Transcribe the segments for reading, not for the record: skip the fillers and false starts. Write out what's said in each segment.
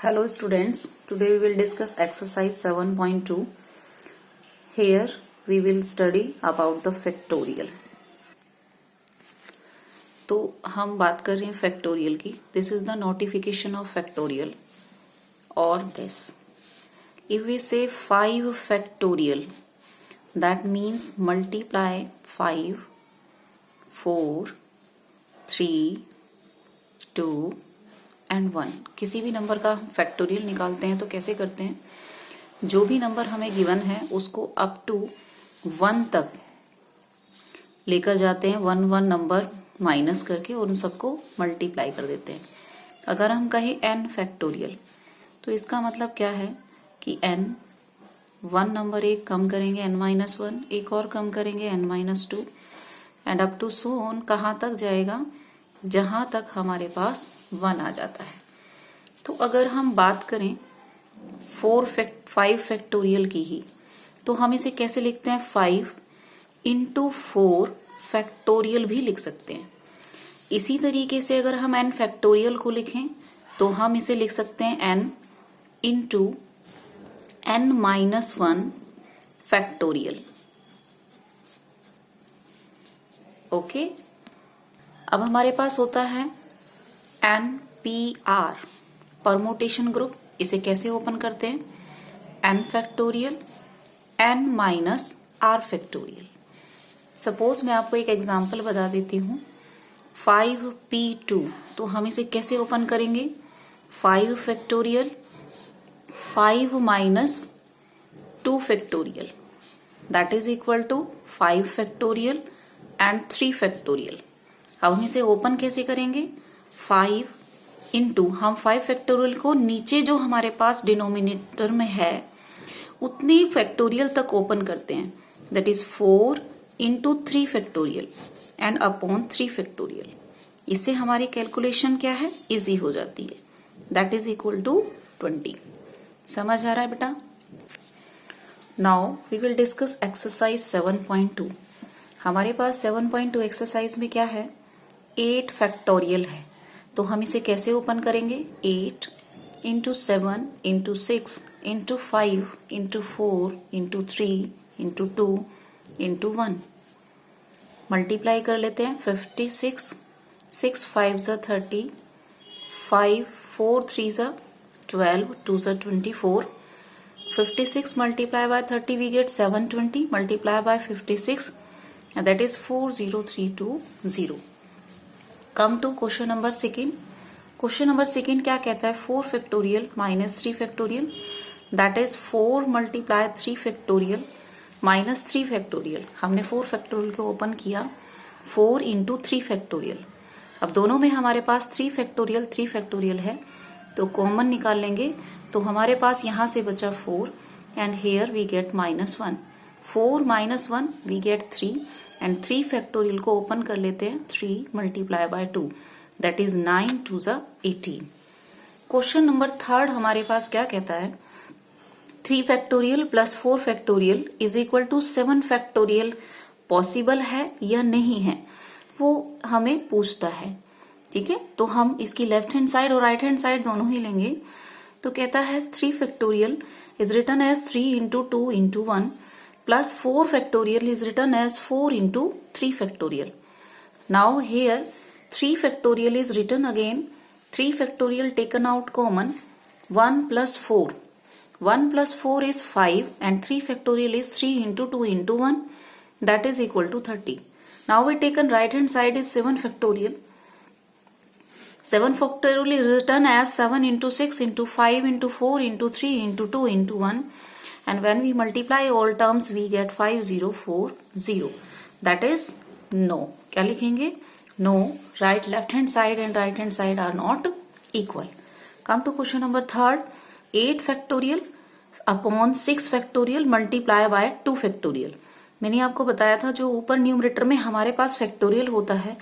Hello students, today we will discuss exercise 7.2. Here we will study about the factorial. तो हम बात कर रहे हैं factorial की. This is the notification of factorial or this. If we say 5 factorial, that means multiply 5, 4, 3, 2 and 1. किसी भी number का फैक्टोरियल निकालते हैं तो कैसे करते हैं, जो भी नंबर हमें गिवन है उसको अप टू 1 तक लेकर जाते हैं, 1 नंबर माइनस करके और उन सबको मल्टीप्लाई कर देते हैं. अगर हम कहें n फैक्टोरियल तो इसका मतलब क्या है कि n 1 नंबर एक कम करेंगे n-1, एक और कम करेंगे n-2 and up to so on. कहाँ तक जाएगा, जहां तक हमारे पास 1 आ जाता है. तो अगर हम बात करें 5 फैक्टोरियल की ही, तो हम इसे कैसे लिखते हैं, 5 इंटू 4 फैक्टोरियल भी लिख सकते हैं. इसी तरीके से अगर हम n फैक्टोरियल को लिखें तो हम इसे लिख सकते हैं n into n-1 factorial. Okay, अब हमारे पास होता है NPR परमोटेशन ग्रुप. इसे कैसे ओपन करते हैं, n factorial n-r factorial. Suppose मैं आपको एक एग्जांपल बता देती हूँ, 5p2. तो हम इसे कैसे ओपन करेंगे, 5 factorial 5 minus 2 factorial that is equal to 5 factorial and 3 factorial. अब हम इसे ओपन कैसे करेंगे, 5 इंटू, हम 5 फैक्टोरियल को नीचे जो हमारे पास डिनोमिनेटर में है उतनी फैक्टोरियल तक ओपन करते हैं, that is 4 into 3 factorial and upon 3 factorial. इससे हमारी कैलकुलेशन क्या है, इजी हो जाती है, दैट इज इक्वल टू 20. समझ आ रहा है बेटा. Now we will discuss exercise 7.2. हमारे पास 7.2 एक्सरसाइज में क्या है, 8 फैक्टोरियल है. तो हम इसे कैसे ओपन करेंगे, 8 into 7 into 6 into 5 into 4 into 3 into 2 into 1. Multiply कर लेते हैं, 56, 6 5 ज़ा 30, 5 4 3 ज़ा 12, 2 ज़ा 24. 56 multiply by 30 we get 720 multiply by 56 and that is 40320. Come to question number second. Question number second क्या कहता है, 4 factorial minus 3 factorial that is 4 multiply 3 factorial minus 3 factorial. हमने 4 फैक्टोरियल को ओपन किया, 4 इंटू 3 फैक्टोरियल. अब दोनों में हमारे पास 3 फैक्टोरियल है तो कॉमन निकाल लेंगे. तो हमारे पास यहां से बचा 4 and here we get -1. 4 minus 1 we get 3 and 3 factorial को ओपन कर लेते हैं, 3 मल्टीप्लाई बाय 2 दैट इज 9 2 ज़ा 18. क्वेश्चन नंबर 3 हमारे पास क्या कहता है, 3 factorial plus 4 factorial is equal to 7 factorial possible है या नहीं है, वो हमें पूछता है. ठीक है, तो हम इसकी लेफ्ट हैंड साइड और राइट हैंड साइड दोनों ही लेंगे. तो कहता है 3 factorial is written as 3 into 2 into 1 plus 4 factorial is written as 4 into 3 factorial. Now here 3 factorial is written again, 3 factorial taken out common, 1 plus 4. 1 plus 4 is 5 and 3 factorial is 3 into 2 into 1 that is equal to 30. Now we taken right hand side is 7 factorial. 7 factorial is written as 7 into 6 into 5 into 4 into 3 into 2 into 1. And when we multiply all terms we get 5040. That is no. क्या लिखेंगे, no. Right, left hand side and right hand side are not equal. Come to question number 3. 8 factorial upon 6 factorial multiply by 2 factorial. मैंने आपको बताया था जो ऊपर numerator में हमारे पास फैक्टोरियल होता है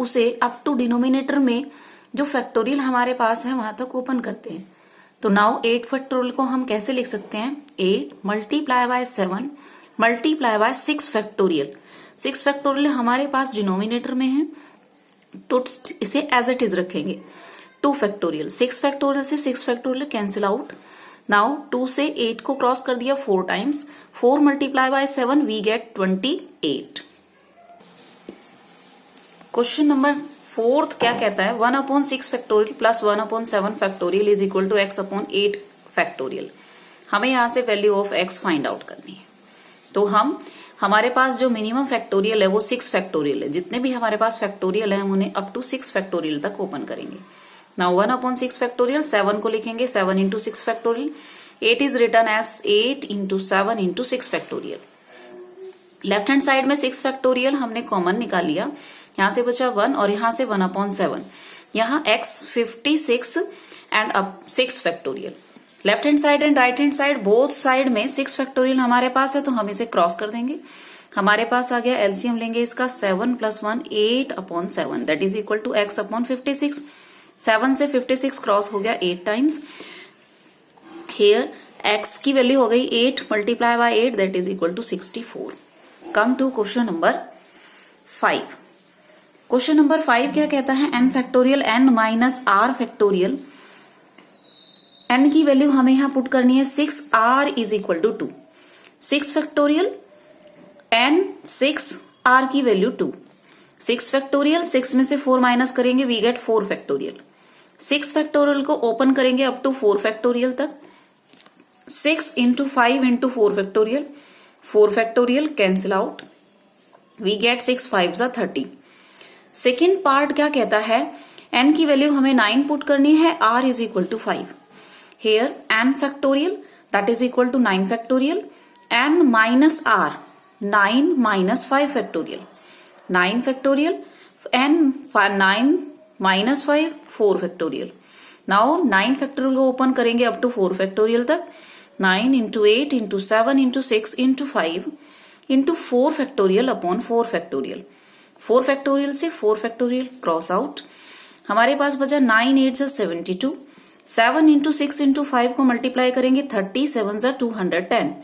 उसे अप टू डिनोमिनेटर में जो फैक्टोरियल हमारे पास है वहां तक ओपन करते हैं. तो नाउ 8 फैक्टोरियल को हम कैसे लिख सकते हैं, 8 multiply by 7 multiply by 6 factorial. 6 factorial हमारे पास डिनोमिनेटर में है तो इसे एज इट इज रखेंगे. 2 फैक्टोरियल, 6 फैक्टोरियल से 6 फैक्टोरियल कैंसिल आउट। नाउ 2 से 8 को क्रॉस कर दिया 4 times, 4 multiply by 7 we get 28। Question number 4 क्या कहता है, 1/6 factorial plus 1/7 factorial is equal to x/8 factorial. हमें यहां से value of x find out करनी है। तो हमारे पास जो मिनिमम फैक्टोरियल है वो 6 फैक्टोरियल है। जितने भी हमारे पास फैक्टोरियल है हम उन्हें अप टू 6 फैक्टोरियल तक ओपन करेंगे। नाउ 1/6 फैक्टोरियल, 7 को लिखेंगे 7 into 6 factorial, 8 is written as 8 into 7 into 6 factorial. Left hand side में 6 फैक्टोरियल हमने कॉमन निकाल लिया, यहां से बचा 1 और यहां से 1/7। यहां x 56 एंड अब 6 factorial. Left hand side and right hand side both side में 6 फैक्टोरियल हमारे पास है, तो हम इसे क्रॉस कर देंगे। हमारे पास आ गया एलसीएम लेंगे इसका 7 + 1 8/7 that is equal to x/56। 7 से 56 क्रॉस हो गया 8 टाइम्स। हियर x की वैल्यू हो गई 8 multiply by 8 that is equal to 64। Come to question number 5। Question number 5 क्या कहता है, n factorial n minus r factorial. n की वैल्यू हमें यहां पुट करनी है 6r is equal to 2। 6 factorial n 6 r की वैल्यू 2। 6 फैक्टोरियल 6 में से 4 माइनस करेंगे वी गेट 4 फैक्टोरियल। 6 फैक्टोरियल को ओपन करेंगे अप टू 4 फैक्टोरियल तक। 6 into 5 into 4 factorial, 4 factorial cancel out, we get 6 5 30। Second part क्या कहता है, n की वैल्यू हमें 9 पुट करनी है, r is equal to 5। Here n factorial that is equal to 9 factorial, n minus r 9 minus 5 factorial, 9 factorial, n 9 minus 5 4 factorial. Now 9 factorial को open करेंगे up to 4 factorial तक। 9 into 8 into 7 into 6 into 5 into 4 factorial upon 4 factorial. 4 factorial से 4 factorial cross out. हमारे पास बचा 9 8 72। 7 into 6 into 5 को multiply करेंगे 30, 7 210।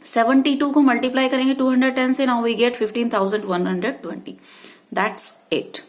72 को multiply करेंगे 210 से, now we get 15,120। That's it.